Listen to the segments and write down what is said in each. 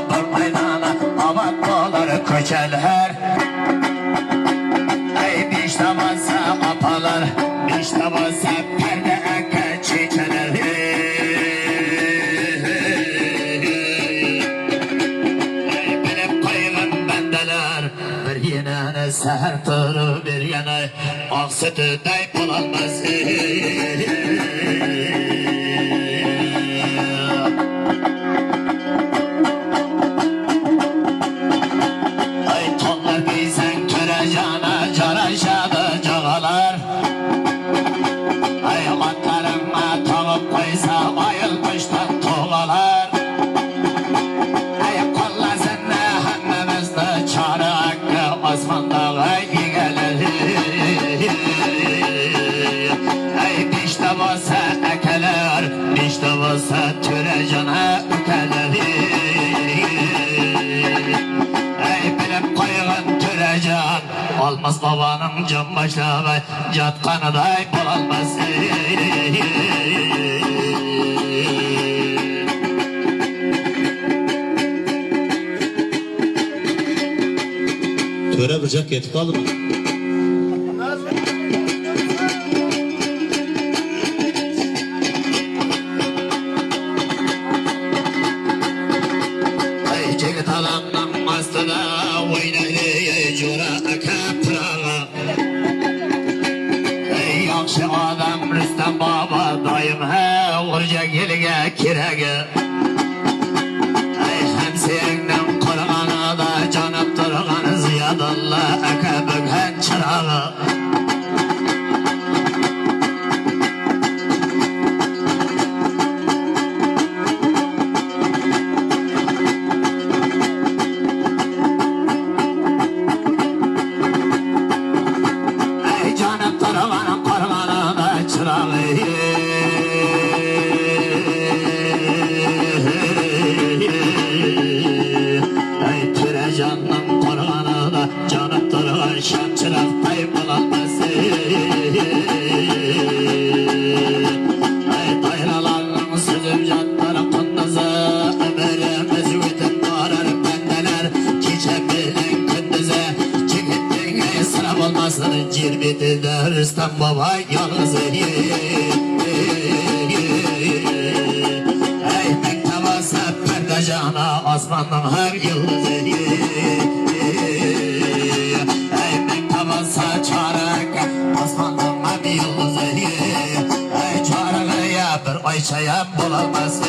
bir maydana avat olur köçeler. Ey beş tabasa apalar, beş tabasa perde eke çekeler. Ey bilip koygun bendeler, bir yenene seher turu bir yene ak sütü deyip olamaz. Ay tonlar giysen törecana caraşadı cağalar. Ay atlarıma tağıp koysa ayılmıştan toğalar. Ay kollasında hemmemizde çarı hakkı osmandağı yigeler. Ay beşte basa ekeler, beşte basa törecana ükeler. Ey bilip koygun törecan, olmaz babanın can başlağı yatkanı day bulalmaz. Töre bıçak yetip kaldı mı? Ay ceket alanın mastada oynayı cura akaprağa. Ey yakşı adam Rüstem baba dayım he vuracak yelge kirege. Ey hemsiyenden kurğanı da canıp durğanı ziyadallah aka bükhen çırağı. Ey canıp durğanı kurğanı da çırağı. Ey Türecan'ın kurğanı da canıp durğan şan çırak tayıp olamaz. Ey dayralarının sözüm canları kunduzu, ömrümüz bütün doğrar bendeler. Gece bilen gündüze çekittin ey sınav olmasın cirbeti de Rüstem baba yalnız. Ey mektebasa perdecana osmanın her yıldızı. Ey mektebasa çarık osmanın her yıldızı. Ey çarığa bir ayçaya bulamaz.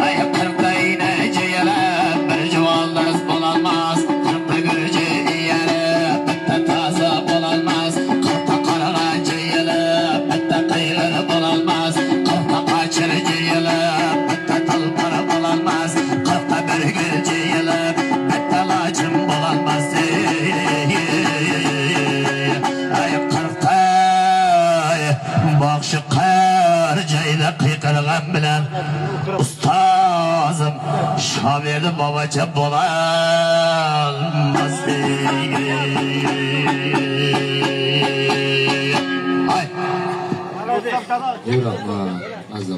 Ay kırkta yine ciyeler bir civallarız bulalmaz. Kırkta gürcü iyere bitti taze bulalmaz. Kırkta karığa ciyeler bitti kıyıları bulalmaz. Kırkta kaçır ciyeler bitti tılparı bulalmaz. Kırkta bir gürcü ciyeler bitti lacım bulalmaz. Ay kırkta bak şu karcayla kıykırgan bilen Ustazım şaverdi babaca bulamaz. Ay. Yürü atma. Az da